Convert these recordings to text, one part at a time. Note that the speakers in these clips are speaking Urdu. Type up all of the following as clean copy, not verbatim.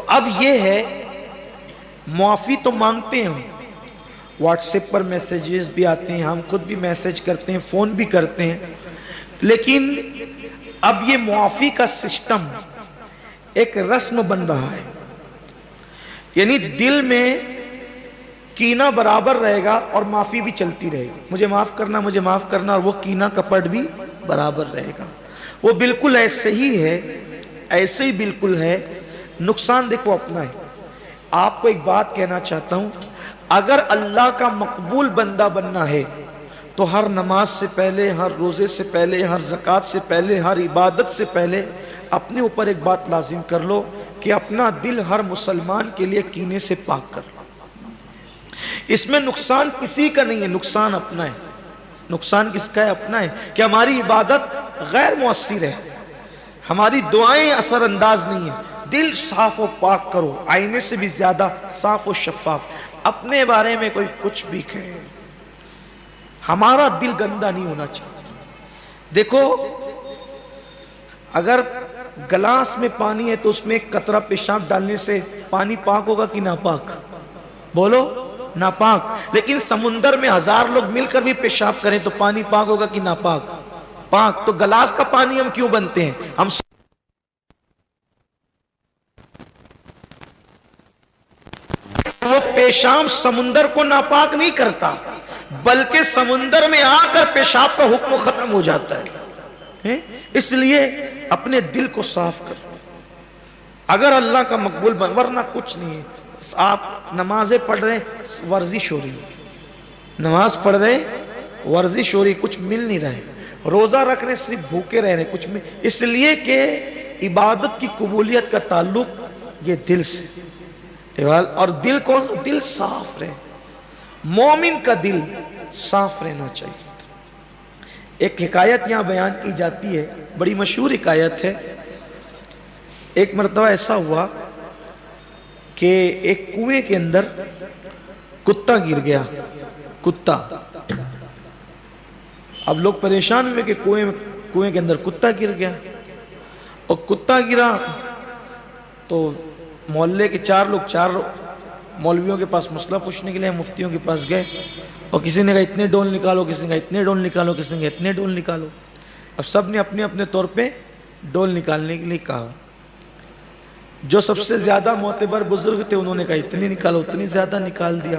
اب یہ ہے معافی تو مانگتے ہیں ہم، واٹس ایپ پر میسیجز بھی آتے ہیں، ہم خود بھی میسیج کرتے ہیں، فون بھی کرتے ہیں، لیکن اب یہ معافی کا سسٹم ایک رسم بن رہا ہے، یعنی دل میں کینہ برابر رہے گا اور معافی بھی چلتی رہے گی، مجھے معاف کرنا مجھے معاف کرنا، اور وہ کینہ کپٹ بھی برابر رہے گا۔ وہ بالکل ایسے ہی ہے، ایسے ہی بالکل ہے، نقصان دیکھو اپنا ہے۔ آپ کو ایک بات کہنا چاہتا ہوں، اگر اللہ کا مقبول بندہ بننا ہے تو ہر نماز سے پہلے، ہر روزے سے پہلے، ہر زکوٰۃ سے پہلے، ہر عبادت سے پہلے اپنے اوپر ایک بات لازم کر لو کہ اپنا دل ہر مسلمان کے لیے کینے سے پاک کر لو۔ اس میں نقصان کسی کا نہیں ہے، نقصان اپنا ہے۔ نقصان کس کا ہے؟ اپنا ہے کہ ہماری عبادت غیر مؤثر ہے، ہماری دعائیں اثر انداز نہیں ہیں۔ دل صاف و پاک کرو، آئینے سے بھی زیادہ صاف و شفاف۔ اپنے بارے میں کوئی کچھ بھی کہے، ہمارا دل گندا نہیں ہونا چاہیے۔ دیکھو اگر گلاس میں پانی ہے تو اس میں ایک قطرہ پیشاب ڈالنے سے پانی پاک ہوگا کہ ناپاک؟ بولو ناپاک۔ لیکن سمندر میں 1000 لوگ مل کر بھی پیشاب کریں تو پانی پاک ہوگا کہ ناپاک؟ پاک۔ تو گلاس کا پانی ہم کیوں بنتے ہیں؟ ہم وہ پیشاب سمندر کو ناپاک نہیں کرتا، بلکہ سمندر میں آ کر پیشاب کا حکم ختم ہو جاتا ہے۔ اس لیے اپنے دل کو صاف کر، اگر اللہ کا مقبول بن، ورنہ کچھ نہیں ہے۔ آپ نمازیں پڑھ رہے ہیں، ورزش ہو رہی، نماز پڑھ رہے ہیں، ورزش ہو رہی، کچھ مل نہیں رہے، روزہ رکھ رہے صرف بھوکے رہ رہے، کچھ مل، اس لیے کہ عبادت کی قبولیت کا تعلق یہ دل سے، اور دل کون سا؟ دل صاف رہے، مومن کا دل صاف رہنا چاہیے۔ ایک حکایت یہاں بیان کی جاتی ہے، بڑی مشہور حکایت ہے۔ ایک مرتبہ ایسا ہوا کہ ایک کنویں کے اندر کتا گر گیا، کتا۔ اب لوگ پریشان ہوئے کہ کنویں کے اندر کتا گر گیا، اور کتا گرا تو محلے کے 4 لوگ 4 مولویوں کے پاس مسئلہ پوچھنے کے لیے مفتیوں کے پاس گئے، اور کسی نے کہا اتنے ڈول نکالو، کسی نے کہا اتنے ڈول نکالو، کسی نے کہا اتنے ڈول نکالو۔ اب سب نے اپنے اپنے طور پہ ڈول نکالنے کے لیے کہا۔ جو سب سے زیادہ معتبر بزرگ تھے انہوں نے کہا اتنی نکالو، اتنی زیادہ نکال دیا۔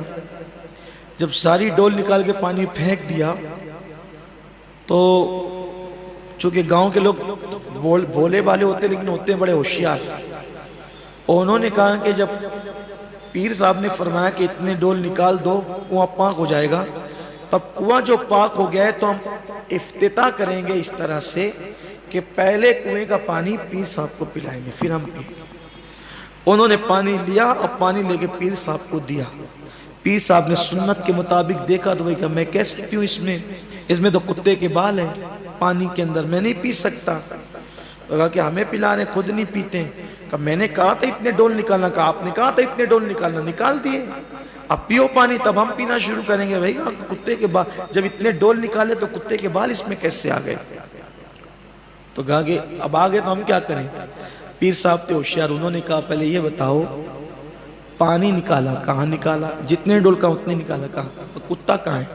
جب ساری ڈول نکال کے پانی پھینک دیا تو چونکہ گاؤں کے لوگ بھولے بالے ہوتے لیکن ہوتے بڑے ہوشیار، اور انہوں نے کہا کہ جب پیر صاحب نے فرمایا کہ اتنے ڈول نکال دو کنواں پاک ہو جائے گا، تب کنواں جو پاک ہو گیا ہے تو ہم افتتاح کریں گے اس طرح سے کہ پہلے کنویں کا پانی پیر صاحب کو پلائیں گے، پھر ہم پئیں گے۔ انہوں نے پانی لیا اور پانی لے کے پیر صاحب کو دیا۔ پیر صاحب نے سنت کے مطابق دیکھا تو وہی کہا میں کیسے پیوں، اس میں تو کتے کے بال ہیں پانی کے اندر، میں نہیں پی سکتا۔ کہا کہ ہمیں پلا رہے، خود نہیں پیتے۔ کہا میں نے کہا تھا اتنے ڈول نکالنا، کہا آپ نے کہا تھا اتنے ڈول نکالنا، نکال دیے، اب پیو پانی تب ہم پینا شروع کریں گے۔ بھائی کتے کے بال، جب اتنے ڈول نکالے تو کتے کے بال اس میں کیسے آ گئے؟ تو کہا کہ اب آگے تو ہم کیا کریں؟ پیر صاحب تھے ہوشیار، انہوں نے کہا پہلے یہ بتاؤ پانی نکالا کہاں نکالا؟ جتنے ڈول کا اتنے نکالا کہاں؟ کتا کہاں ہے؟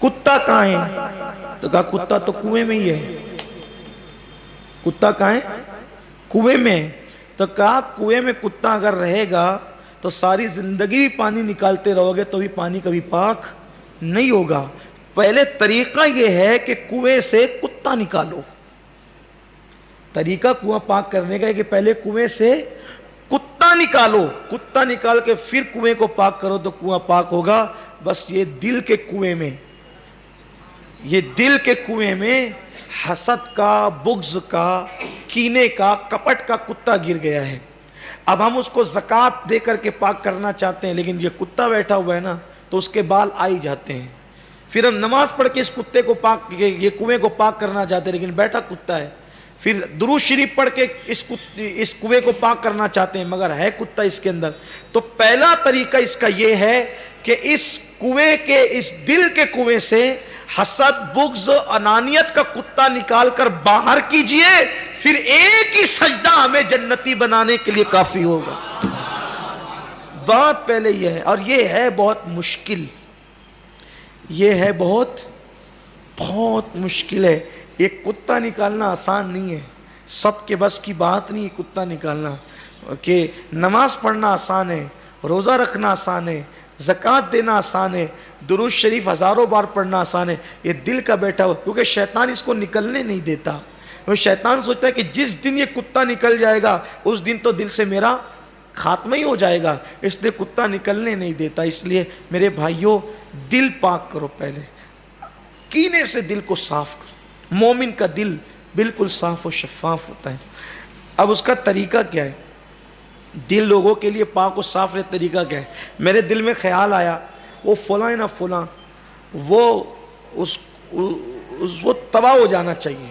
کتا کہاں ہے؟ تو کہا کتا تو کنویں میں ہی ہے۔ کتا کہاں ہے؟ کنویں میں۔ تو کہا کنویں میں کتا اگر رہے گا تو ساری زندگی بھی پانی نکالتے رہو گے تو بھی پانی کبھی پاک نہیں ہوگا۔ پہلے طریقہ یہ ہے کہ کنویں سے کتا نکالو۔ طریقہ کنواں پاک کرنے کا ہے کہ پہلے کنویں سے کتا نکالو، کتا نکال کے پھر کنویں کو پاک کرو تو کنواں پاک ہوگا۔ بس یہ دل کے کنویں میں، یہ دل کے کنویں میں حسد کا، بغض کا، کینے کا، کپٹ کا کتا گر گیا ہے۔ اب ہم اس کو زکوٰۃ دے کر کے پاک کرنا چاہتے ہیں، لیکن یہ کتا بیٹھا ہوا ہے نا تو اس کے بال آ ہی جاتے ہیں۔ پھر ہم نماز پڑھ کے اس کتے کو پاک، یہ کنویں کو پاک کرنا چاہتے ہیں لیکن بیٹھا کتا ہے۔ پھر درود شریف پڑھ کے اس کنویں کو پاک کرنا چاہتے ہیں مگر ہے کتا اس کے اندر۔ تو پہلا طریقہ اس کا یہ ہے کہ اس کنویں کے، اس دل کے کنویں سے حسد بغض انانیت کا کتا نکال کر باہر کیجئے، پھر ایک ہی سجدہ ہمیں جنتی بنانے کے لیے کافی ہوگا۔ بات پہلے یہ ہے، اور یہ ہے بہت مشکل، یہ ہے بہت مشکل ہے۔ ایک کتا نکالنا آسان نہیں ہے، سب کے بس کی بات نہیں کتا نکالنا، کہ نماز پڑھنا آسان ہے، روزہ رکھنا آسان ہے، زکوٰۃ دینا آسان ہے، درود شریف ہزاروں بار پڑھنا آسان ہے، یہ دل کا بیٹھا ہوا، کیونکہ شیطان اس کو نکلنے نہیں دیتا۔ شیطان سوچتا ہے کہ جس دن یہ کتا نکل جائے گا اس دن تو دل سے میرا خاتمہ ہی ہو جائے گا، اس لیے کتا نکلنے نہیں دیتا۔ اس لیے میرے بھائیوں، دل پاک کرو، پہلے کینے سے دل کو صاف کرو۔ مومن کا دل بالکل صاف و شفاف ہوتا ہے۔ اب اس کا طریقہ کیا ہے؟ دل لوگوں کے لیے پاک و صاف رہے، طریقہ کیا ہے؟ میرے دل میں خیال آیا وہ فلاں نہ فلاں وہ تباہ ہو جانا چاہیے۔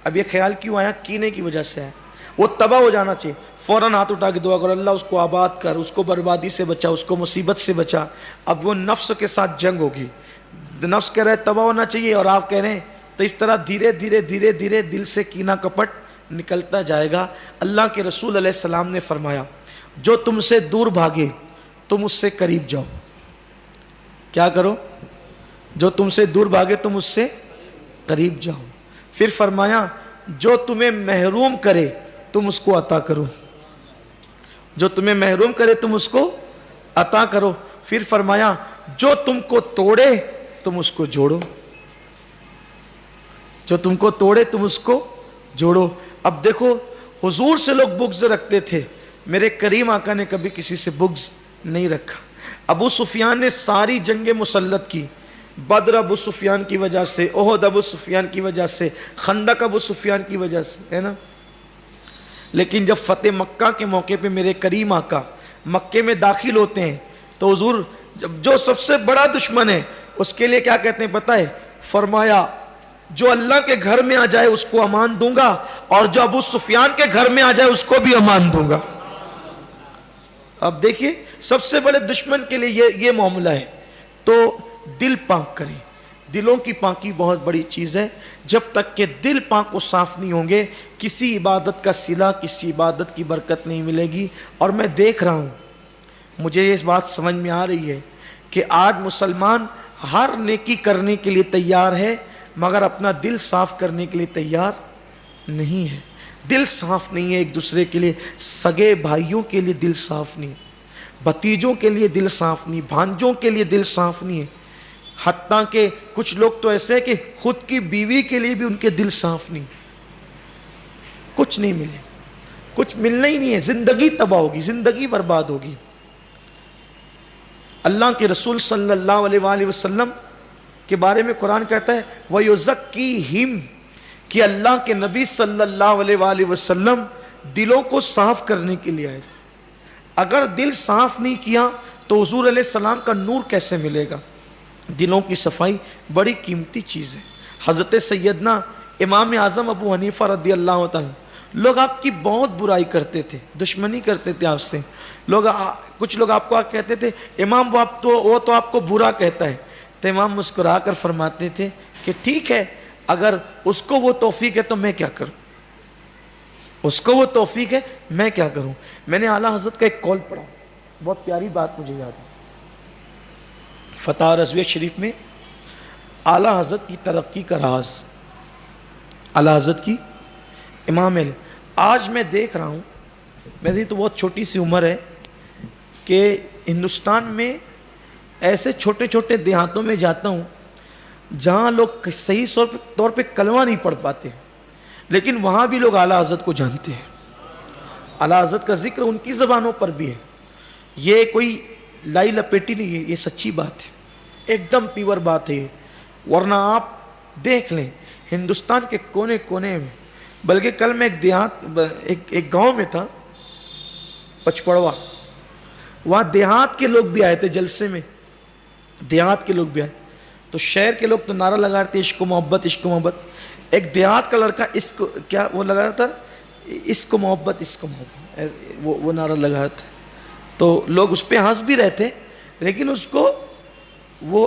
اب یہ خیال کیوں آیا؟ کینے کی وجہ سے ہے، وہ تباہ ہو جانا چاہیے۔ فوراً ہاتھ اٹھا کے دعا کرو، اللہ اس کو آباد کر، اس کو بربادی سے بچا، اس کو مصیبت سے بچا۔ اب وہ نفس کے ساتھ جنگ ہوگی، نفس کہہ رہے تباہ ہونا چاہیے اور آپ کہہ رہے ہیں، تو اس طرح دھیرے دھیرے دل سے کینہ کپٹ نکلتا جائے گا۔ اللہ کے رسول علیہ السلام نے فرمایا، جو تم سے دور بھاگے تم اس سے قریب جاؤ۔ کیا کرو؟ جو تم سے دور بھاگے تم اس سے قریب جاؤ۔ پھر فرمایا، جو تمہیں محروم کرے تم اس کو عطا کرو، جو تمہیں محروم کرے تم اس کو عطا کرو۔ پھر فرمایا، جو تم کو توڑے تم اس کو جوڑو، جو تم کو توڑے تم اس کو جوڑو۔ اب دیکھو، حضور سے لوگ بغض رکھتے تھے، میرے کریم آقا نے کبھی کسی سے بغض نہیں رکھا۔ ابو سفیان نے ساری جنگیں مسلط کی، بدر ابو سفیان کی وجہ سے، احد ابو سفیان کی وجہ سے، خندق ابو سفیان کی وجہ سے، ہے نا؟ لیکن جب فتح مکہ کے موقع پہ میرے کریم آقا مکے میں داخل ہوتے ہیں تو حضور جو سب سے بڑا دشمن ہے اس کے لیے کیا کہتے ہیں پتہ ہے؟ فرمایا، جو اللہ کے گھر میں آ جائے اس کو امان دوں گا، اور جو ابو سفیان کے گھر میں آ جائے اس کو بھی امان دوں گا۔ اب دیکھیے، سب سے بڑے دشمن کے لیے یہ معاملہ ہے۔ تو دل پاک کریں، دلوں کی پاکی بہت بڑی چیز ہے۔ جب تک کہ دل پاک و صاف نہیں ہوں گے، کسی عبادت کا صلہ، کسی عبادت کی برکت نہیں ملے گی۔ اور میں دیکھ رہا ہوں، مجھے یہ بات سمجھ میں آ رہی ہے کہ آج مسلمان ہر نیکی کرنے کے لیے تیار ہے، مگر اپنا دل صاف کرنے کے لیے تیار نہیں ہے۔ دل صاف نہیں ہے ایک دوسرے کے لیے، سگے بھائیوں کے لیے دل صاف نہیں، بھتیجوں کے لیے دل صاف نہیں، بھانجوں کے لیے دل صاف نہیں ہے۔ حتیٰ کہ کچھ لوگ تو ایسے ہیں کہ خود کی بیوی کے لیے بھی ان کے دل صاف نہیں، کچھ نہیں ملے، کچھ ملنا ہی نہیں ہے، زندگی تباہ ہوگی، زندگی برباد ہوگی۔ اللہ کے رسول صلی اللہ علیہ وآلہ وسلم کے بارے میں قرآن کہتا ہے وَيُزَكِّيهِمْ، کہ اللہ کے نبی صلی اللہ علیہ وآلہ وسلم دلوں کو صاف کرنے کے لیے آئے تھے۔ اگر دل صاف نہیں کیا تو حضور علیہ السلام کا نور کیسے ملے گا؟ دلوں کی صفائی بڑی قیمتی چیز ہے۔ حضرت سیدنا امام اعظم ابو حنیفہ رضی اللہ تعالیٰ، لوگ آپ کی بہت برائی کرتے تھے، دشمنی کرتے تھے آپ سے۔ کچھ لوگ آپ کو کہتے تھے امام وہ تو آپ کو برا کہتا ہے، تو امام مسکرا کر فرماتے تھے کہ ٹھیک ہے، اگر اس کو وہ توفیق ہے تو میں کیا کروں، اس کو وہ توفیق ہے میں کیا کروں۔ میں نے اعلیٰ حضرت کا ایک قول پڑھا، بہت پیاری بات مجھے یاد ہے۔ فتح رضویہ شریف میں اعلیٰ حضرت کی ترقی کا راز، اعلیٰ حضرت کی امام علیہ۔ آج میں دیکھ رہا ہوں، میری تو بہت چھوٹی سی عمر ہے، کہ ہندوستان میں ایسے چھوٹے چھوٹے دیہاتوں میں جاتا ہوں جہاں لوگ صحیح طور پہ کلمہ نہیں پڑھ پاتے، لیکن وہاں بھی لوگ اعلیٰ حضرت کو جانتے ہیں، اعلیٰ حضرت کا ذکر ان کی زبانوں پر بھی ہے۔ یہ کوئی لائی لپیٹی نہیں ہے، یہ سچی بات ہے، ایک دم پیور بات ہے۔ ورنہ آپ دیکھ لیں ہندوستان کے کونے کونے میں، بلکہ کل میں ایک گاؤں میں تھا، پچپڑوا، وہاں دیہات کے لوگ بھی آئے تھے جلسے میں، دیہات کے لوگ بھی آئے، تو شہر کے لوگ تو نعرہ لگا رہے تھے عشق و محبت عشق و محبت، ایک دیہات کا لڑکا کیا وہ لگا رہا تھا، عشق و محبت عشق و محبت، وہ نعرہ لگا رہا تھا۔ تو لوگ اس پہ ہنس بھی رہے تھے، لیکن اس کو وہ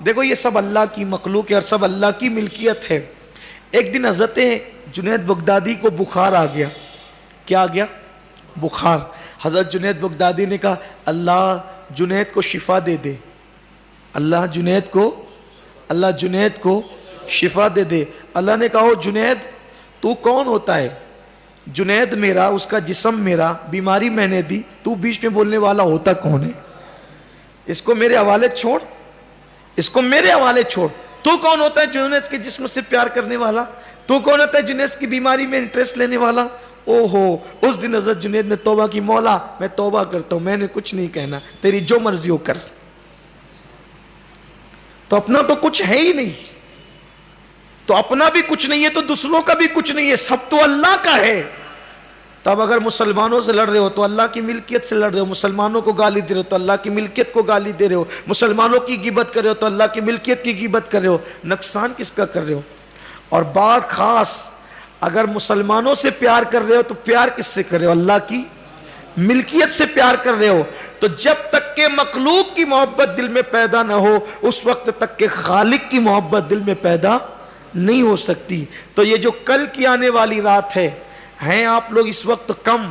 دیکھو یہ سب اللہ کی مخلوق ہے اور سب اللہ کی ملکیت ہے. ایک دن حضرت جنید بغدادی کو بخار آ گیا. کیا آ گیا؟ بخار. حضرت جنید بغدادی نے کہا اللہ جنید کو شفا دے دے, اللہ جنید کو شفا دے دے. اللہ نے کہا جنید تو کون ہوتا ہے؟ جنید میرا, اس کا جسم میرا, بیماری میں نے دی, تو بیچ میں بولنے والا ہوتا کون ہے؟ اس کو میرے حوالے چھوڑ, اس کو میرے حوالے چھوڑ. تو کون ہوتا ہے جنید کے جسم سے پیار کرنے والا؟ تو کون ہوتا ہے جنید کی بیماری میں انٹرسٹ لینے والا؟ اوہو, اس دن حضرت جنید نے توبہ کی, مولا میں توبہ کرتا ہوں, میں نے کچھ نہیں کہنا, تیری جو مرضی ہو کر. تو اپنا تو کچھ ہے ہی نہیں, تو اپنا بھی کچھ نہیں ہے تو دوسروں کا بھی کچھ نہیں ہے, سب تو اللہ کا ہے. تب اگر مسلمانوں سے لڑ رہے ہو تو اللہ کی ملکیت سے لڑ رہے ہو, مسلمانوں کو گالی دے رہے ہو تو اللہ کی ملکیت کو گالی دے رہے ہو, مسلمانوں کی غیبت کر رہے ہو تو اللہ کی ملکیت کی غیبت کر رہے ہو. نقصان کس کا کر رہے ہو؟ اور بات خاص, اگر مسلمانوں سے پیار کر رہے ہو تو پیار کس سے کر رہے ہو؟ اللہ کی ملکیت سے پیار کر رہے ہو. تو جب تک کہ مخلوق کی محبت دل میں پیدا نہ ہو اس وقت تک کہ خالق کی محبت دل میں پیدا نہیں ہو سکتی. تو یہ جو کل کی آنے والی رات ہے, ہیں آپ لوگ اس وقت کم,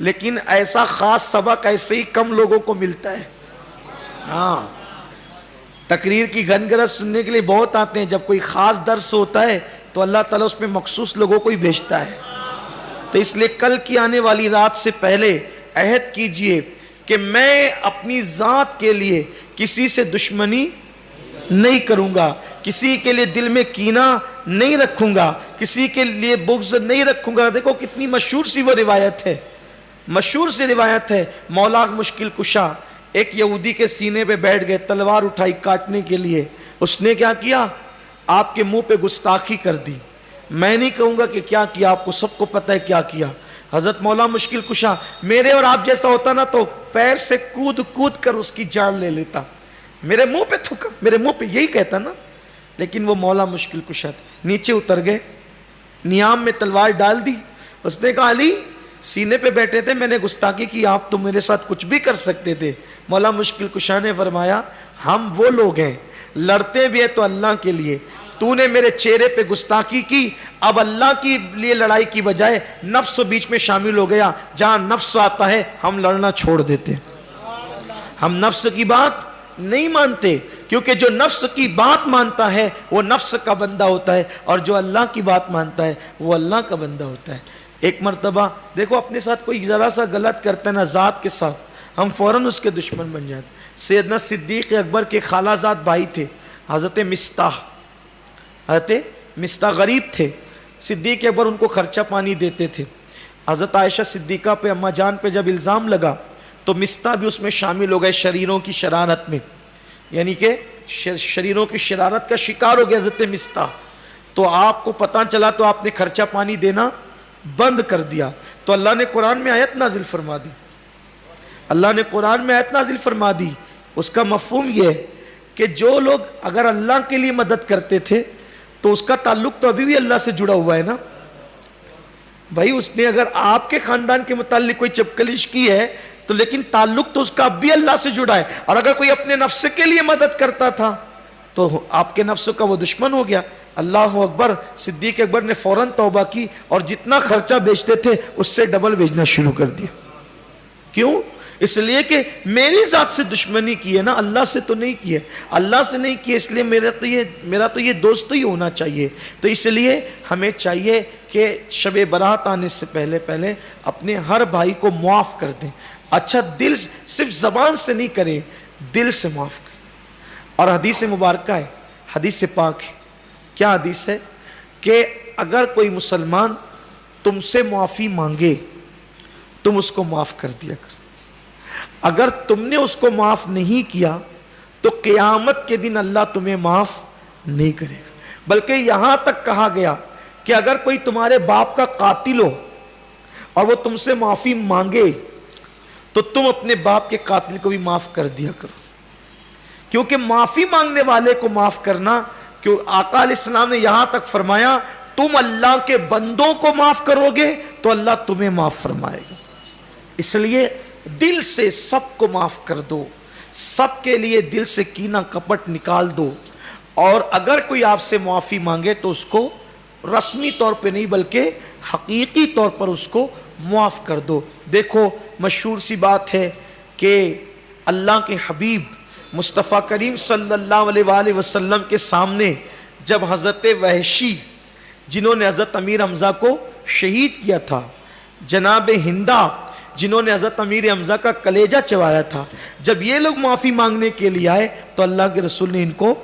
لیکن ایسا خاص سبق ایسے ہی کم لوگوں کو ملتا ہے. ہاں, تقریر کی گھنگرج سننے کے لیے بہت آتے ہیں, جب کوئی خاص درس ہوتا ہے تو اللہ تعالیٰ اس میں مخصوص لوگوں کو ہی بھیجتا ہے. تو اس لیے کل کی آنے والی رات سے پہلے عہد کیجئے کہ میں اپنی ذات کے لیے کسی سے دشمنی نہیں کروں گا, کسی کے لیے دل میں کینہ نہیں رکھوں گا, کسی کے لیے بغض نہیں رکھوں گا. دیکھو کتنی مشہور سی وہ روایت ہے, مشہور سی روایت ہے. مولا مشکل کشا ایک یہودی کے سینے پہ بیٹھ گئے, تلوار اٹھائی کاٹنے کے لیے. اس نے کیا کیا؟ آپ کے منہ پہ گستاخی کر دی. میں نہیں کہوں گا کہ کیا کیا, آپ کو سب کو پتہ ہے کیا کیا. حضرت مولا مشکل کشا میرے اور آپ جیسا ہوتا نا تو پیر سے کود کود کر اس کی جان لے لیتا. میرے منہ پہ تھوکا, میرے منہ پہ یہی کہتا نا, لیکن وہ مولا مشکل کشا تھا. نیچے اتر گئے, نیام میں تلوار ڈال دی. اس نے کہا علی سینے پہ بیٹھے تھے, میں نے گستاخی کی, آپ تو میرے ساتھ کچھ بھی کر سکتے تھے. مولا مشکل کشا نے فرمایا ہم وہ لوگ ہیں لڑتے بھی ہیں تو اللہ کے لیے, تو نے میرے چہرے پہ گستاخی کی, اب اللہ کی لیے لڑائی کی بجائے نفس بیچ میں شامل ہو گیا. جہاں نفس آتا ہے ہم لڑنا چھوڑ دیتے, ہم نفس کی بات نہیں مانتے, کیونکہ جو نفس کی بات مانتا ہے وہ نفس کا بندہ ہوتا ہے, اور جو اللہ کی بات مانتا ہے وہ اللہ کا بندہ ہوتا ہے. ایک مرتبہ دیکھو اپنے ساتھ کوئی ذرا سا غلط کرتا ہے نا ذات کے ساتھ, ہم فوراً اس کے دشمن بن جاتے. سیدنا صدیق اکبر کے خالہ زاد بھائی تھے حضرت مصطح, حضرت مصطح غریب تھے. صدیق اکبر ان کو خرچہ پانی دیتے تھے. حضرت عائشہ صدیقہ پہ اما جان پہ جب الزام لگا تو مصطح بھی اس میں شامل ہو گئے شریروں کی شرارت میں, یعنی کہ شریروں کی شرارت کا شکار ہو گیا حضرت مصطح. تو آپ کو پتہ چلا تو آپ نے خرچہ پانی دینا بند کر دیا. تو اللہ نے قرآن میں آیت نازل فرما دی, اللہ نے قرآن میں آیت نازل فرما دی. اس کا مفہوم یہ ہے کہ جو لوگ اگر اللہ کے لیے مدد کرتے تھے تو اس کا تعلق تو ابھی بھی اللہ سے جڑا ہوا ہے نا بھائی. اس نے اگر آپ کے خاندان کے متعلق کوئی چپکلش کی ہے تو لیکن تعلق تو اس کا اب بھی اللہ سے جڑا ہے. اور اگر کوئی اپنے نفس کے لیے مدد کرتا تھا تو آپ کے نفس کا وہ دشمن ہو گیا. اللہ اکبر. صدیق اکبر نے فوراً توبہ کی اور جتنا خرچہ بیچتے تھے اس سے ڈبل بیچنا شروع کر دیا. کیوں؟ اس لیے کہ میری ذات سے دشمنی کی ہے نا, اللہ سے تو نہیں کی ہے, اللہ سے نہیں کی, اس لیے میرا تو یہ دوست ہی ہونا چاہیے. تو اس لیے ہمیں چاہیے کہ شب برات آنے سے پہلے اپنے ہر بھائی کو معاف کر دیں. اچھا دل صرف زبان سے نہیں کریں, دل سے معاف کریں. اور حدیث مبارکہ ہے, حدیث پاک ہے. کیا حدیث ہے؟ کہ اگر کوئی مسلمان تم سے معافی مانگے تم اس کو معاف کر دیا کر. اگر تم نے اس کو معاف نہیں کیا تو قیامت کے دن اللہ تمہیں معاف نہیں کرے گا. بلکہ یہاں تک کہا گیا کہ اگر کوئی تمہارے باپ کا قاتل ہو اور وہ تم سے معافی مانگے تو تم اپنے باپ کے قاتل کو بھی معاف کر دیا کرو. کیونکہ معافی مانگنے والے کو معاف کرنا, کہ آقا علیہ السلام نے یہاں تک فرمایا تم اللہ کے بندوں کو معاف کرو گے تو اللہ تمہیں معاف فرمائے گا. اس لیے دل سے سب کو معاف کر دو, سب کے لیے دل سے کینہ کپٹ نکال دو. اور اگر کوئی آپ سے معافی مانگے تو اس کو رسمی طور پہ نہیں بلکہ حقیقی طور پر اس کو معاف کر دو۔ دیکھو مشہور سی بات ہے کہ اللہ کے حبیب مصطفیٰ کریم صلی اللہ علیہ وآلہ وسلم کے سامنے جب حضرت وحشی جنہوں نے حضرت امیر حمزہ کو شہید کیا تھا، جناب ہندہ جنہوں نے حضرت امیر حمزہ کا کلیجہ چبایا تھا، جب یہ لوگ معافی مانگنے کے لیے آئے تو اللہ کے رسول نے ان کو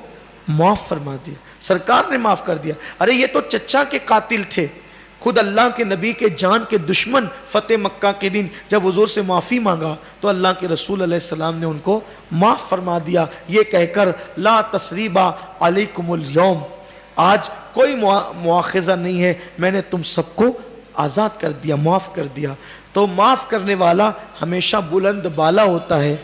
معاف فرما دیا، سرکار نے معاف کر دیا۔ ارے یہ تو چچا کے قاتل تھے، خود اللہ کے نبی کے جان کے دشمن فتح مکہ کے دن جب حضور سے معافی مانگا تو اللہ کے رسول علیہ السلام نے ان کو معاف فرما دیا، یہ کہہ کر لا تثریبا علیکم اليوم، آج کوئی مواخذہ نہیں ہے، میں نے تم سب کو آزاد کر دیا، معاف کر دیا۔ تو معاف کرنے والا ہمیشہ بلند بالا ہوتا ہے،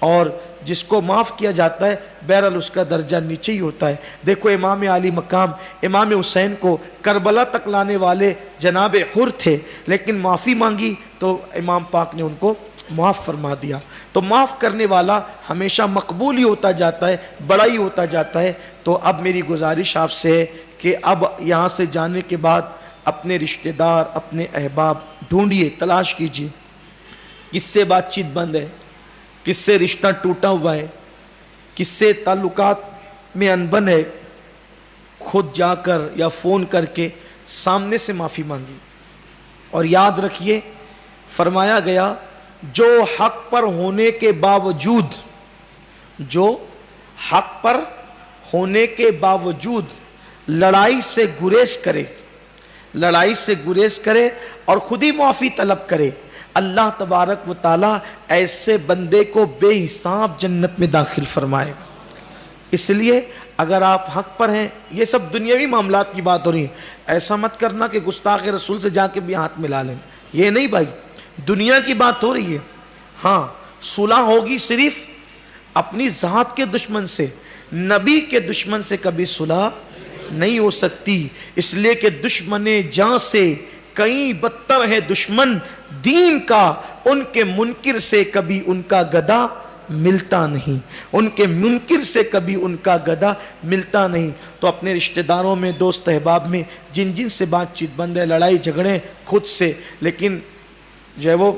اور جس کو معاف کیا جاتا ہے بہرحال اس کا درجہ نیچے ہی ہوتا ہے۔ دیکھو امام علی مقام امام حسین کو کربلا تک لانے والے جناب حر تھے، لیکن معافی مانگی تو امام پاک نے ان کو معاف فرما دیا۔ تو معاف کرنے والا ہمیشہ مقبول ہی ہوتا جاتا ہے، بڑا ہی ہوتا جاتا ہے۔ تو اب میری گزارش آپ سے ہے کہ اب یہاں سے جانے کے بعد اپنے رشتہ دار، اپنے احباب ڈھونڈیے، تلاش کیجیے، کس سے بات چیت بند ہے، کس سے رشتہ ٹوٹا ہوا ہے، کس سے تعلقات میں انبن ہے، خود جا کر یا فون کر کے سامنے سے معافی مانگی۔ اور یاد رکھیے فرمایا گیا جو حق پر ہونے کے باوجود، جو حق پر ہونے کے باوجود لڑائی سے گریز کرے، لڑائی سے گریز کرے اور خود ہی معافی طلب کرے، اللہ تبارک و تعالیٰ ایسے بندے کو بے حساب جنت میں داخل فرمائے گا۔ اس لیے اگر آپ حق پر ہیں، یہ سب دنیاوی معاملات کی بات ہو رہی ہے، ایسا مت کرنا کہ گستاخ رسول سے جا کے بھی ہاتھ ملا لیں، یہ نہیں بھائی، دنیا کی بات ہو رہی ہے۔ ہاں صلح ہوگی صرف اپنی ذات کے دشمن سے، نبی کے دشمن سے کبھی صلح نہیں ہو سکتی، اس لیے کہ دشمن جاں سے کئی بدتر ہے دشمن دین کا، ان کے منکر سے کبھی ان کا گدا ملتا نہیں، ان کے منکر سے کبھی ان کا گدا ملتا نہیں۔ تو اپنے رشتہ داروں میں، دوست احباب میں جن جن سے بات چیت بند ہے، لڑائی جھگڑے خود سے، لیکن جو ہے وہ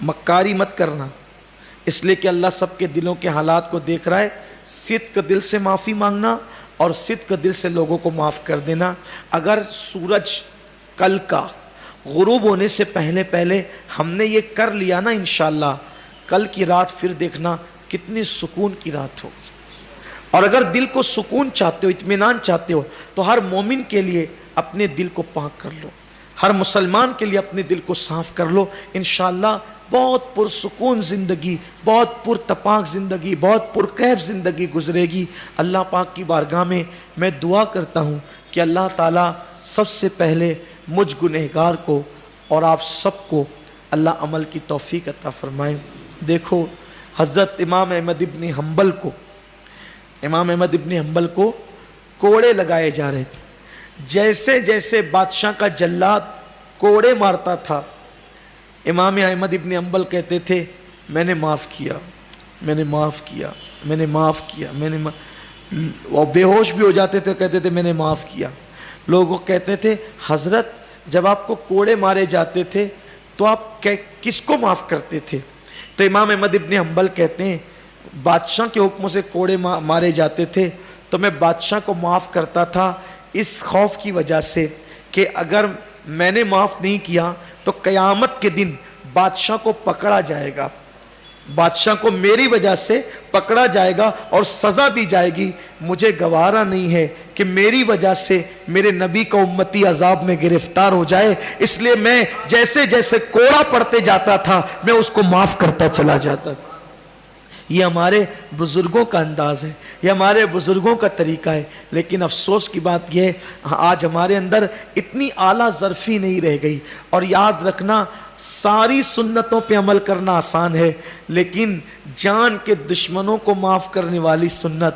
مکاری مت کرنا، اس لیے کہ اللہ سب کے دلوں کے حالات کو دیکھ رہا ہے۔ صدق دل سے معافی مانگنا اور صدق دل سے لوگوں کو معاف کر دینا۔ اگر سورج کل کا غروب ہونے سے پہلے پہلے ہم نے یہ کر لیا نا، انشاءاللہ کل کی رات پھر دیکھنا کتنی سکون کی رات ہوگی۔ اور اگر دل کو سکون چاہتے ہو، اطمینان چاہتے ہو، تو ہر مومن کے لیے اپنے دل کو پاک کر لو، ہر مسلمان کے لیے اپنے دل کو صاف کر لو، انشاءاللہ بہت پرسکون زندگی، بہت پرتپاک زندگی، بہت پرکیف زندگی گزرے گی۔ اللہ پاک کی بارگاہ میں دعا کرتا ہوں کہ اللہ تعالیٰ سب سے پہلے مجھ گنہگار کو اور آپ سب کو اللہ عمل کی توفیق عطا فرمائے۔ دیکھو حضرت امام احمد ابن حنبل کو کوڑے لگائے جا رہے تھے، جیسے جیسے بادشاہ کا جلاد کوڑے مارتا تھا، امام احمد ابن حنبل کہتے تھے میں نے معاف کیا، میں نے معاف کیا، میں نے معاف کیا، اور بے ہوش بھی ہو جاتے تھے، کہتے تھے میں نے معاف کیا۔ لوگوں کہتے تھے حضرت جب آپ کو کوڑے مارے جاتے تھے تو آپ کس کو معاف کرتے تھے؟ تو امام احمد ابن حنبل کہتے ہیں بادشاہ کے حکموں سے کوڑے مارے جاتے تھے تو میں بادشاہ کو معاف کرتا تھا اس خوف کی وجہ سے کہ اگر میں نے معاف نہیں کیا تو قیامت کے دن بادشاہ کو پکڑا جائے گا، بادشاہ کو میری وجہ سے پکڑا جائے گا اور سزا دی جائے گی۔ مجھے گوارا نہیں ہے کہ میری وجہ سے میرے نبی کا امتی عذاب میں گرفتار ہو جائے، اس لیے میں جیسے جیسے کوڑا پڑتے جاتا تھا میں اس کو معاف کرتا چلا جاتا تھا۔ یہ ہمارے بزرگوں کا انداز ہے، یہ ہمارے بزرگوں کا طریقہ ہے، لیکن افسوس کی بات یہ ہے آج ہمارے اندر اتنی اعلیٰ ظرفی نہیں رہ گئی۔ اور یاد رکھنا ساری سنتوں پہ عمل کرنا آسان ہے، لیکن جان کے دشمنوں کو معاف کرنے والی سنت،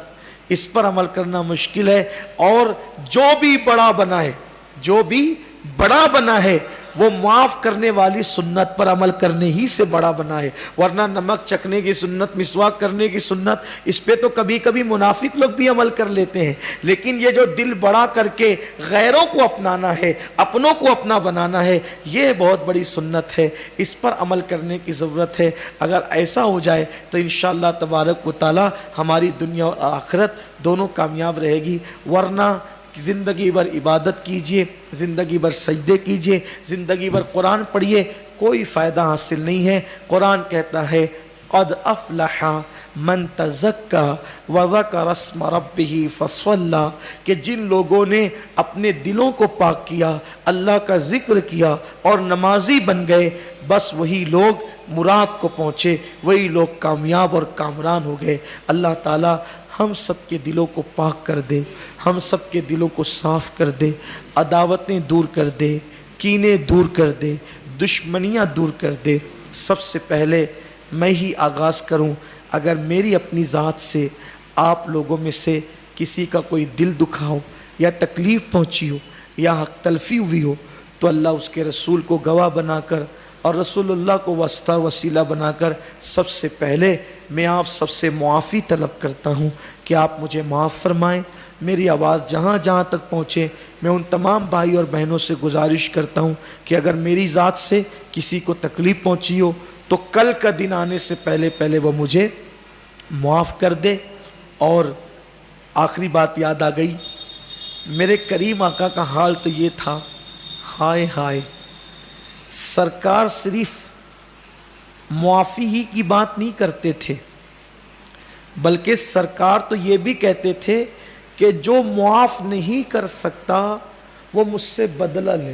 اس پر عمل کرنا مشکل ہے۔ اور جو بھی بڑا بنا ہے، جو بھی بڑا بنا ہے وہ معاف کرنے والی سنت پر عمل کرنے ہی سے بڑا بنا ہے، ورنہ نمک چکھنے کی سنت، مسواک کرنے کی سنت، اس پہ تو کبھی کبھی منافق لوگ بھی عمل کر لیتے ہیں، لیکن یہ جو دل بڑا کر کے غیروں کو اپنانا ہے، اپنوں کو اپنا بنانا ہے، یہ بہت بڑی سنت ہے، اس پر عمل کرنے کی ضرورت ہے۔ اگر ایسا ہو جائے تو انشاءاللہ تبارک و تعالی ہماری دنیا اور آخرت دونوں کامیاب رہے گی، ورنہ زندگی بھر عبادت کیجئے، زندگی بھر سجدے کیجئے، زندگی بھر قرآن پڑھیے، کوئی فائدہ حاصل نہیں ہے۔ قرآن کہتا ہے قد افلح من تزکا وذکر اسم ربہ فصلی، کہ جن لوگوں نے اپنے دلوں کو پاک کیا، اللہ کا ذکر کیا اور نمازی بن گئے، بس وہی لوگ مراد کو پہنچے، وہی لوگ کامیاب اور کامران ہو گئے۔ اللہ تعالی ہم سب کے دلوں کو پاک کر دے، ہم سب کے دلوں کو صاف کر دے، عداوتیں دور کر دے، کینے دور کر دے، دشمنیاں دور کر دے۔ سب سے پہلے میں ہی آغاز کروں، اگر میری اپنی ذات سے آپ لوگوں میں سے کسی کا کوئی دل دکھا ہو یا تکلیف پہنچی ہو یا حق تلفی ہوئی ہو تو اللہ اس کے رسول کو گواہ بنا کر اور رسول اللہ کو واسطہ وسیلہ بنا کر سب سے پہلے میں آپ سب سے معافی طلب کرتا ہوں کہ آپ مجھے معاف فرمائیں۔ میری آواز جہاں جہاں تک پہنچے، میں ان تمام بھائی اور بہنوں سے گزارش کرتا ہوں کہ اگر میری ذات سے کسی کو تکلیف پہنچی ہو تو کل کا دن آنے سے پہلے پہلے وہ مجھے معاف کر دے۔ اور آخری بات یاد آ گئی، میرے کریم آقا کا حال تو یہ تھا، ہائے ہائے، سرکار صرف معافی ہی کی بات نہیں کرتے تھے، بلکہ سرکار تو یہ بھی کہتے تھے کہ جو معاف نہیں کر سکتا وہ مجھ سے بدلہ لے۔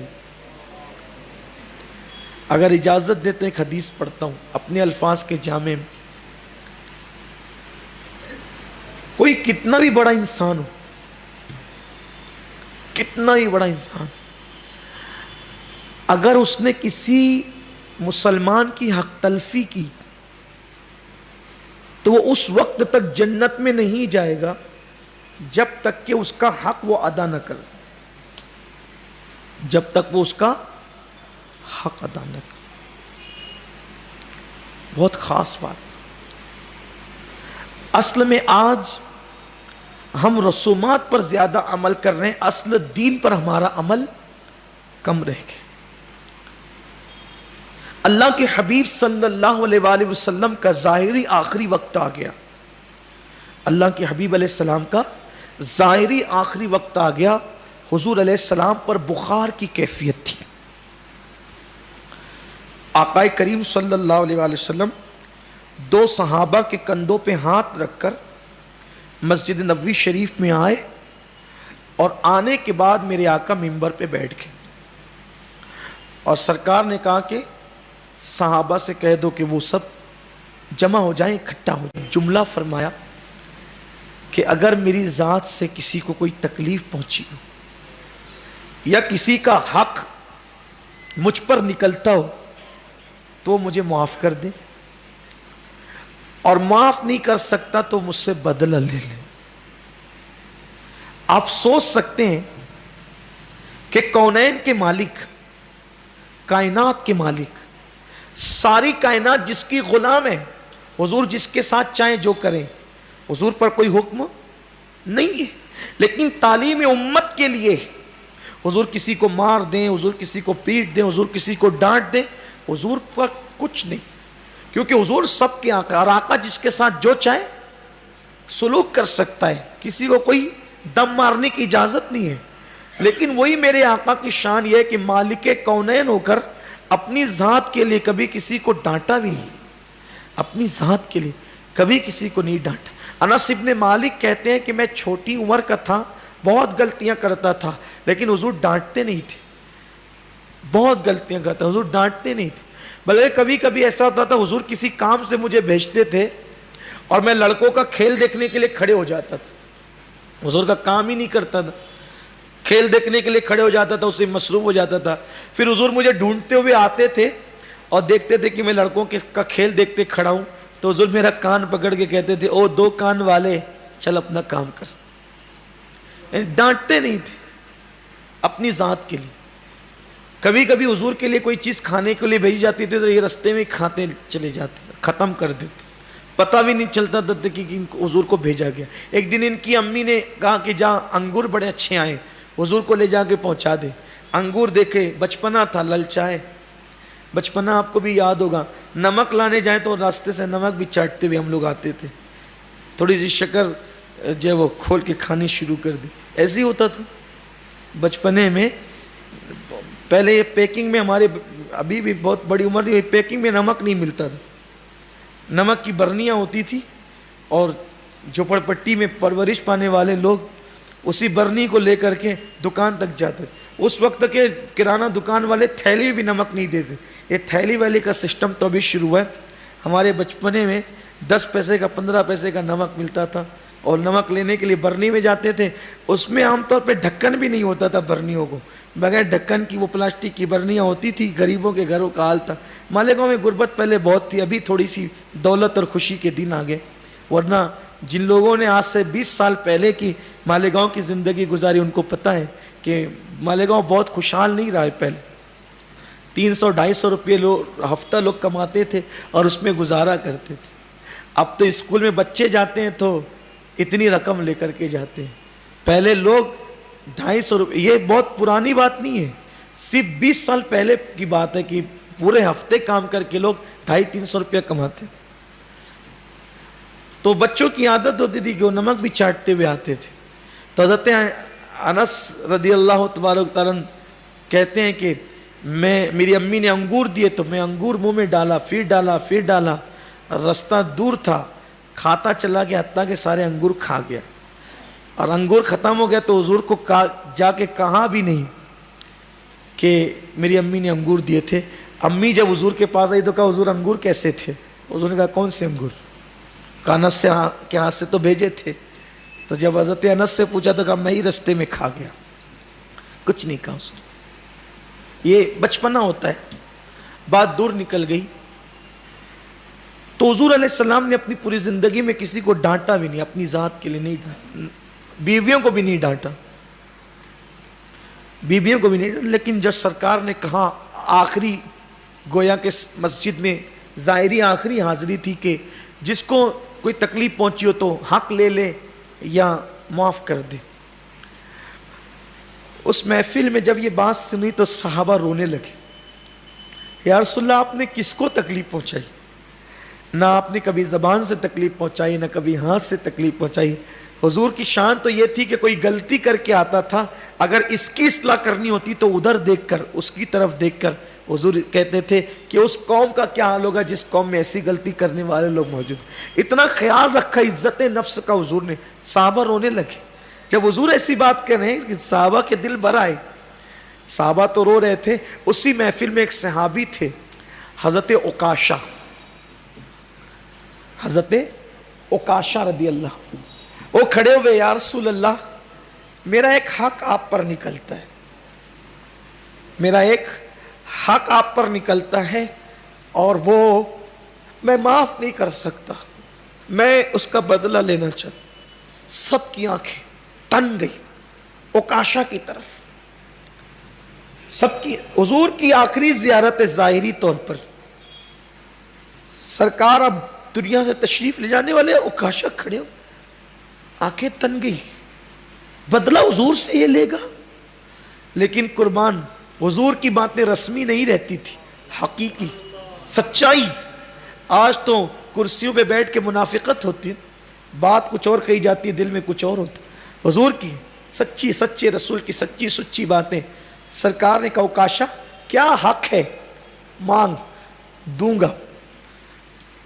اگر اجازت دے تو ایک حدیث پڑھتا ہوں اپنے الفاظ کے جامع میں۔ کوئی کتنا بھی بڑا انسان ہو، کتنا ہی بڑا انسان، اگر اس نے کسی مسلمان کی حق تلفی کی تو وہ اس وقت تک جنت میں نہیں جائے گا جب تک کہ اس کا حق وہ ادا نہ کرے، جب تک وہ اس کا حق ادا نہ کرے۔ بہت خاص بات۔ اصل میں آج ہم رسومات پر زیادہ عمل کر رہے ہیں، اصل دین پر ہمارا عمل کم رہ گیا۔ اللہ کے حبیب صلی اللہ علیہ وآلہ وسلم کا ظاہری آخری وقت آ گیا، اللہ کے حبیب علیہ السلام کا ظاہری آخری وقت آ گیا۔ حضور علیہ السلام پر بخار کی کیفیت تھی۔ آقا کریم صلی اللہ علیہ وآلہ وسلم دو صحابہ کے کندھوں پہ ہاتھ رکھ کر مسجد نبوی شریف میں آئے، اور آنے کے بعد میرے آقا منبر پہ بیٹھ گئے، اور سرکار نے کہا کہ صحابہ سے کہہ دو کہ وہ سب جمع ہو جائیں، اکٹھا ہو جائیں۔ جملہ فرمایا کہ اگر میری ذات سے کسی کو کوئی تکلیف پہنچی ہو یا کسی کا حق مجھ پر نکلتا ہو تو وہ مجھے معاف کر دے، اور معاف نہیں کر سکتا تو مجھ سے بدلہ لے لے۔ آپ سوچ سکتے ہیں کہ کونین کے مالک، کائنات کے مالک، ساری کائنات جس کی غلام ہے، حضور جس کے ساتھ چاہیں جو کریں، حضور پر کوئی حکم نہیں ہے، لیکن تعلیم امت کے لیے حضور کسی کو مار دیں، حضور کسی کو پیٹ دیں، حضور کسی کو ڈانٹ دیں، حضور پر کچھ نہیں، کیونکہ حضور سب کے آقا، اور آقا جس کے ساتھ جو چاہے سلوک کر سکتا ہے، کسی کو کوئی دم مارنے کی اجازت نہیں ہے۔ لیکن وہی میرے آقا کی شان یہ ہے کہ مالک کونین ہو کر اپنی ذات کے لیے کبھی کسی کو ڈانٹا بھی نہیں، اپنی ذات کے لیے کبھی کسی کو نہیں ڈانٹا۔ انس ابن مالک کہتے ہیں کہ میں چھوٹی عمر کا تھا، بہت غلطیاں کرتا تھا، لیکن حضور ڈانٹتے نہیں تھے، بہت غلطیاں کرتا، حضور ڈانٹتے نہیں تھے، بلکہ کبھی کبھی ایسا ہوتا تھا حضور کسی کام سے مجھے بھیجتے تھے اور میں لڑکوں کا کھیل دیکھنے کے لیے کھڑے ہو جاتا تھا، حضور کا کام ہی نہیں کرتا تھا، کھیل دیکھنے کے لیے کھڑے ہو جاتا تھا، اسے مصروف ہو جاتا تھا۔ پھر حضور مجھے ڈھونڈتے ہوئے آتے تھے اور دیکھتے تھے کہ میں لڑکوں کا کھیل دیکھتے کھڑا ہوں، تو حضور میرا کان پکڑ کے کہتے تھے او دو کان والے چل اپنا کام کر، یعنی ڈانٹتے نہیں تھے اپنی ذات کے لیے۔ کبھی کبھی حضور کے لیے کوئی چیز کھانے کے لیے بھیجی جاتی تھی تو یہ رستے میں کھاتے چلے جاتے تھے، ختم کر دیتے، پتہ بھی نہیں چلتا تھا کہ حضور کو بھیجا گیا۔ ایک دن ان کی امی نے کہا کہ جا انگور بڑے اچھے آئے، حضور کو لے جا کے پہنچا دے۔ انگور دیکھے، بچپنا تھا، للچائے، بچپنا آپ کو بھی یاد ہوگا، نمک لانے جائیں تو راستے سے نمک بھی چاٹتے ہوئے ہم لوگ آتے تھے، تھوڑی سی شکر جو وہ کھول کے کھانی شروع کر دی، ایسے ہی ہوتا تھا بچپنے میں۔ پہلے یہ پیکنگ میں ہمارے ابھی بھی بہت بڑی عمر میں پیکنگ میں نمک نہیں ملتا تھا، نمک کی برنیاں ہوتی تھی اور جھوپڑ پٹی میں پرورش پانے والے لوگ اسی برنی کو لے کر کے دکان تک جاتے۔ اس وقت کے کرانہ دکان والے تھیلی بھی نمک نہیں دیتے، یہ تھیلی والے کا سسٹم تو ابھی شروع ہوا ہے۔ ہمارے بچپنے میں 10 پیسے کا 15 پیسے کا نمک ملتا تھا اور نمک لینے کے لیے برنی میں جاتے تھے، اس میں عام طور پہ ڈھکن بھی نہیں ہوتا تھا برنیوں کو، بغیر ڈھکن کی وہ پلاسٹک کی برنیاں ہوتی تھی، غریبوں کے گھروں کا حال تھا۔ مالیگاؤں میں غربت پہلے بہت تھی، ابھی تھوڑی سی دولت اور خوشی کے دن آگے، ورنہ جن لوگوں نے آج سے 20 سال پہلے کی مالیگاؤں کی زندگی گزاری ان کو پتہ ہے کہ مالیگاؤں بہت خوشحال نہیں رہا ہے۔ پہلے 300-250 روپئے ہفتہ لوگ کماتے تھے اور اس میں گزارا کرتے تھے۔ اب تو اسکول میں بچے جاتے ہیں تو اتنی رقم لے کر کے جاتے ہیں، پہلے لوگ 250 روپئے، یہ بہت پرانی بات نہیں ہے، صرف 20 سال پہلے کی بات ہے کہ پورے ہفتے کام کر کے لوگ 250-300 روپیہ کماتے تھے۔ تو بچوں کی عادت ہوتی تھی کہ وہ نمک بھی چاٹتے ہوئے آتے تھے۔ تو حضرت انس رضی اللہ تبارک تعالیٰ کہتے ہیں کہ میری امی نے انگور دیے تو میں انگور منہ میں ڈالا، پھر ڈالا، راستہ دور تھا، کھاتا چلا گیا حتیٰ کہ سارے انگور کھا گیا، اور انگور ختم ہو گیا تو حضور کو جا کے کہا بھی نہیں کہ میری امی نے انگور دیے تھے۔ امی جب حضور کے پاس آئی تو کہا حضور انگور کیسے تھے؟ حضور نے کہا کون سے انگور؟ کہا انس سے کے ہاتھ سے تو بھیجے تھے۔ تو جب حضرت انس سے پوچھا تو کہا میں ہی رستے میں کھا گیا، کچھ نہیں کہا اس نے۔ یہ بچپنا ہوتا ہے، بات دور نکل گئی۔ تو حضور علیہ السلام نے اپنی پوری زندگی میں کسی کو ڈانٹا بھی نہیں، اپنی ذات کے لیے نہیں ڈانٹا، بیویوں کو بھی نہیں ڈانٹا، بیویوں کو بھی نہیں ڈانٹا۔ لیکن جب سرکار نے کہا، آخری گویا کہ مسجد میں ظاہری آخری حاضری تھی کہ جس کو کوئی تکلیف پہنچی ہو تو حق لے لے یا معاف کر دے۔ اس محفل میں جب یہ بات سنی تو صحابہ رونے لگے، یا رسول اللہ آپ نے کس کو تکلیف پہنچائی؟ نہ آپ نے کبھی زبان سے تکلیف پہنچائی، نہ کبھی ہاتھ سے تکلیف پہنچائی۔ حضور کی شان تو یہ تھی کہ کوئی غلطی کر کے آتا تھا، اگر اس کی اصلاح کرنی ہوتی تو ادھر دیکھ کر، اس کی طرف دیکھ کر حضور کہتے تھے کہ اس قوم کا کیا حال ہوگا جس قوم میں ایسی غلطی کرنے والے لوگ موجود ہیں۔ اتنا خیال رکھا عزت نفس کا حضور نے، صحابہ رونے لگے۔ جب حضور ایسی بات کر رہے ہیں کہ صحابہ کے دل بھر آئے، صحابہ تو رو رہے تھے۔ اسی محفل میں ایک صحابی تھے حضرت عکاشہ، حضرت عکاشہ رضی اللہ، وہ کھڑے ہوئے، یا رسول اللہ میرا ایک حق آپ پر نکلتا ہے، میرا ایک حق آپ پر نکلتا ہے اور وہ میں معاف نہیں کر سکتا، میں اس کا بدلہ لینا چاہتا۔ سب کی آنکھیں تن گئی عکاشہ کی طرف، سب کی حضور کی آخری زیارت ظاہری طور پر، سرکار اب دنیا سے تشریف لے جانے والے، عکاشہ کھڑے ہو، آنکھیں تن گئی، بدلہ حضور سے یہ لے گا۔ لیکن قربان حضور کی باتیں رسمی نہیں رہتی تھی، حقیقی سچائی۔ آج تو کرسیوں پہ بیٹھ کے منافقت ہوتی ہے، بات کچھ اور کہی جاتی ہے، دل میں کچھ اور ہوتا ہے۔ حضور کی سچی، سچے رسول کی سچی سچی باتیں۔ سرکار نے کہا عکاشہ کیا حق ہے، مانگ دوں گا۔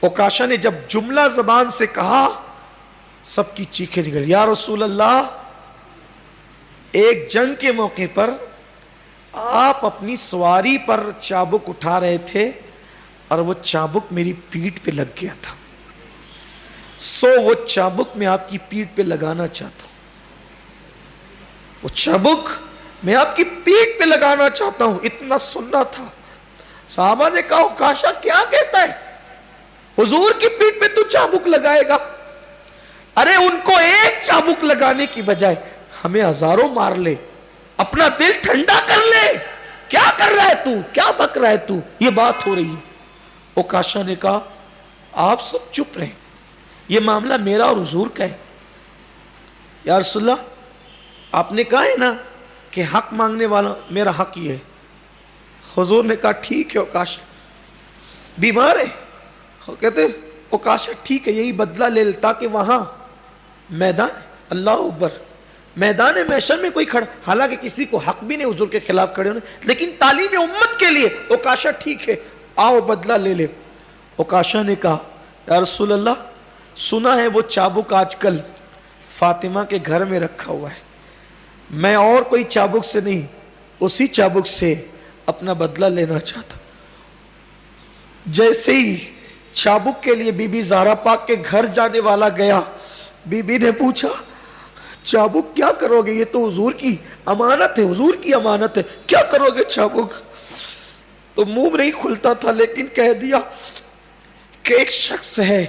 عکاشہ نے جب جملہ زبان سے کہا سب کی چیخیں نکل، یا رسول اللہ ایک جنگ کے موقع پر آپ اپنی سواری پر چابک اٹھا رہے تھے اور وہ چابک میری پیٹھ پہ لگ گیا تھا، سو وہ چابک میں آپ کی پیٹھ پہ لگانا چاہتا ہوں، وہ چابک میں آپ کی پیٹھ پہ لگانا چاہتا ہوں۔ اتنا سننا تھا۔ صحابہ نے کہا عکاشہ کیا کہتا ہے، حضور کی پیٹھ پہ تو چابک لگائے گا؟ ارے ان کو ایک چابک لگانے کی بجائے ہمیں ہزاروں مار لے، اپنا دل ٹھنڈا کر لے، کیا کر رہا ہے تو, کیا بک رہا ہے تو, یہ بات ہو رہی ہے. اوکاشا نے کہا آپ سب چپ رہیں, یہ معاملہ میرا اور حضور کا ہے. یا رسول اللہ آپ نے کہا ہے نا کہ حق مانگنے والا میرا حق یہ ہے. حضور نے کہا ٹھیک ہے اوکاشا, بیمار ہے. کہتے اوکاشا ٹھیک ہے یہی بدلہ لے لے, تاکہ وہاں میدان, اللہ اکبر, میدان محشر میں کوئی کھڑا, حالانکہ کسی کو حق بھی نہیں حضور کے خلاف کھڑے ہونے, لیکن تعلیم امت کے لیے اوکاشا ٹھیک ہے آؤ بدلہ لے لے. اوکاشا نے کہا یا رسول اللہ سنا ہے وہ چابک آج کل فاطمہ کے گھر میں رکھا ہوا ہے, میں اور کوئی چابک سے نہیں اسی چابک سے اپنا بدلہ لینا چاہتا. جیسے ہی چابک کے لیے بی بی زہرا پاک کے گھر جانے والا گیا, بی بی نے پوچھا چابک کیا کرو گے, یہ تو حضور کی امانت ہے, حضور کی امانت ہے, کیا کرو گے چابک؟ تو منہ نہیں کھلتا تھا, لیکن کہہ دیا کہ ایک شخص ہے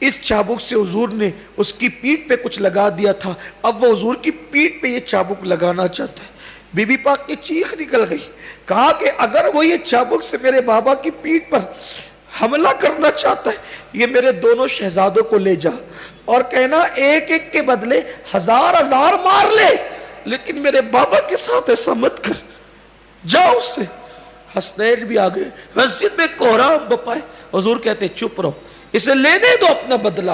اس چابک سے حضور نے اس کی پیٹھ پہ کچھ لگا دیا تھا, اب وہ حضور کی پیٹھ پہ یہ چابک لگانا چاہتا ہے. بی بی پاک کی چیخ نکل گئی, کہا کہ اگر وہ یہ چابک سے میرے بابا کی پیٹھ پر حملہ کرنا چاہتا ہے یہ میرے دونوں شہزادوں کو لے جا اور کہنا ایک ایک کے بدلے 1000 مار لے, لیکن میرے بابا کے ساتھ ایسا مت کر, جاؤ اس سے. حسنین بھی آ گئے, مسجد میں کوہرام بپائے. حضور کہتے چپ رہو, اسے لینے دو اپنا بدلہ,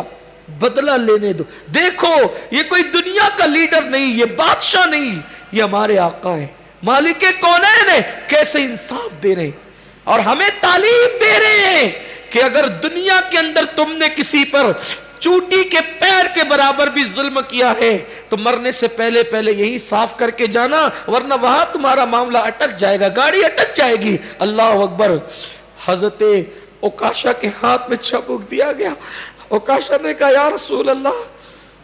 بدلہ لینے دو. دیکھو یہ کوئی دنیا کا لیڈر نہیں, یہ بادشاہ نہیں, یہ ہمارے آقا ہے, مالک کونین ہے, کیسے انصاف دے رہے ہیں اور ہمیں تعلیم دے رہے ہیں کہ اگر دنیا کے اندر تم نے کسی پر چوٹی کے پیر کے برابر بھی ظلم کیا ہے تو مرنے سے پہلے پہلے یہی صاف کر کے جانا, ورنہ وہاں تمہارا معاملہ اٹک جائے گا, گاڑی اٹک جائے گی. اللہ اکبر. حضرت اوکاشا کے ہاتھ میں چابک دیا گیا. اوکاشا نے کہا یا رسول اللہ,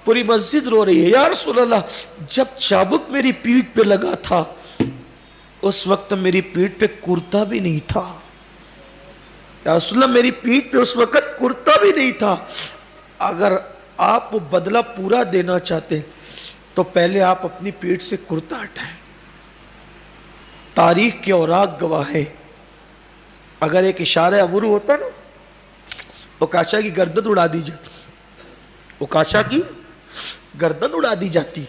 پوری مسجد رو رہی ہے, یا رسول اللہ جب چابک میری پیٹھ پہ لگا تھا اس وقت میری پیٹھ پہ کرتا بھی نہیں تھا. یا رسول اللہ میری پیٹھ پہ اس وقت کرتا بھی نہیں تھا. اگر آپ وہ بدلہ پورا دینا چاہتے تو پہلے آپ اپنی پیٹھ سے کرتا ہٹائیں. تاریخ کے اوراق گواہ ہے, اگر ایک اشارہ عبور ہوتا نا اوکاشا کی گردن اڑا دی جاتی, اوکاشا کی گردن اڑا دی جاتی.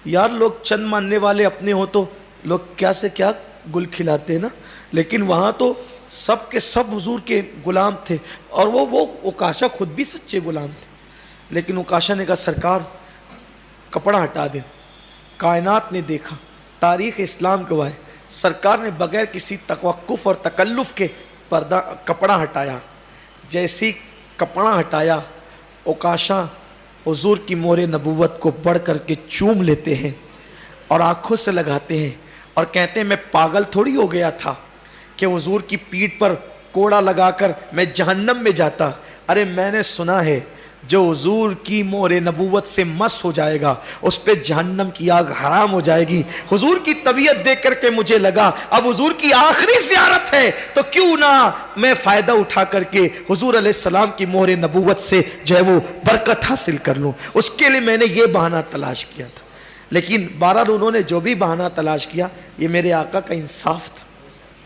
یار لوگ چند ماننے والے اپنے ہو تو لوگ کیا سے کیا گل کھلاتے ہیں نا, لیکن وہاں تو سب کے سب حضور کے غلام تھے, اور وہ اوکاشا خود بھی سچے غلام تھے. لیکن اوکاشا نے کہا سرکار کپڑا ہٹا دیں. کائنات نے دیکھا, تاریخ اسلام گواہ ہے, سرکار نے بغیر کسی توقف اور تکلف کے پردہ کپڑا ہٹایا. جیسی کپڑا ہٹایا اوکاشا حضور کی مہر نبوت کو بڑھ کر کے چوم لیتے ہیں اور آنکھوں سے لگاتے ہیں اور کہتے ہیں میں پاگل تھوڑی ہو گیا تھا کہ حضور کی پیٹھ پر کوڑا لگا کر میں جہنم میں جاتا. ارے میں نے سنا ہے جو حضور کی مہر نبوت سے مس ہو جائے گا اس پہ جہنم کی آگ حرام ہو جائے گی. حضور کی طبیعت دیکھ کر کے مجھے لگا اب حضور کی آخری زیارت ہے تو کیوں نہ میں فائدہ اٹھا کر کے حضور علیہ السلام کی مہر نبوت سے جو ہے وہ برکت حاصل کر لوں. اس کے لیے میں نے یہ بہانہ تلاش کیا تھا. لیکن بہرحال انہوں نے جو بھی بہانہ تلاش کیا یہ میرے آقا کا انصاف تھا,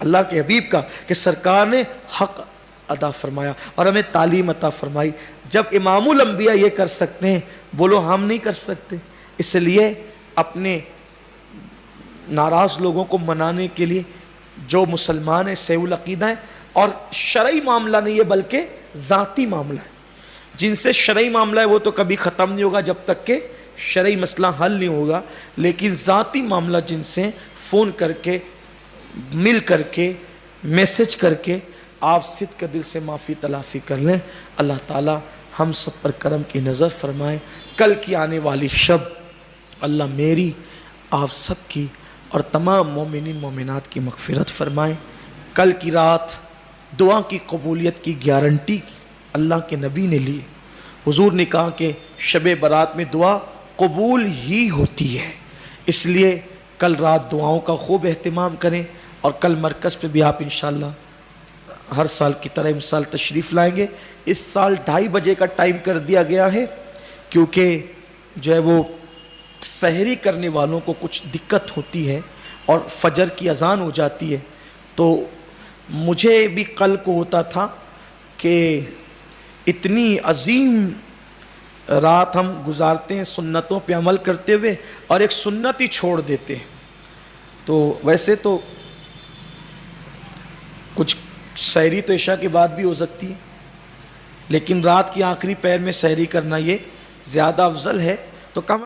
اللہ کے حبیب کا, کہ سرکار نے حق عطا فرمایا اور ہمیں تعلیم عطا فرمائی. جب امام الانبیاء یہ کر سکتے ہیں بولو ہم نہیں کر سکتے. اس لیے اپنے ناراض لوگوں کو منانے کے لیے جو مسلمان ہیں سیو العقیدہ ہیں, اور شرعی معاملہ نہیں ہے بلکہ ذاتی معاملہ ہے. جن سے شرعی معاملہ ہے وہ تو کبھی ختم نہیں ہوگا جب تک کہ شرعی مسئلہ حل نہیں ہوگا, لیکن ذاتی معاملہ جن سے فون کر کے مل کر کے میسج کر کے آپ صدق دل سے معافی تلافی کر لیں. اللہ تعالی ہم سب پر کرم کی نظر فرمائے. کل کی آنے والی شب اللہ میری آپ سب کی اور تمام مومنین مومنات کی مغفرت فرمائے. کل کی رات دعا کی قبولیت کی گارنٹی اللہ کے نبی نے لی. حضور نے کہا کہ شب برات میں دعا قبول ہی ہوتی ہے, اس لیے کل رات دعاؤں کا خوب اہتمام کریں. اور کل مرکز پہ بھی آپ انشاءاللہ ہر سال کی طرح امسال تشریف لائیں گے. اس سال 2:30 بجے کا ٹائم کر دیا گیا ہے کیونکہ جو ہے وہ سحری کرنے والوں کو کچھ دقت ہوتی ہے اور فجر کی اذان ہو جاتی ہے تو مجھے بھی کل کو ہوتا تھا کہ اتنی عظیم رات ہم گزارتے ہیں سنتوں پہ عمل کرتے ہوئے اور ایک سنت ہی چھوڑ دیتے ہیں. تو ویسے تو کچھ سحری تو عشاء کے بعد بھی ہو سکتی ہے، لیکن رات کی آخری پہر میں سحری کرنا یہ زیادہ افضل ہے. تو کم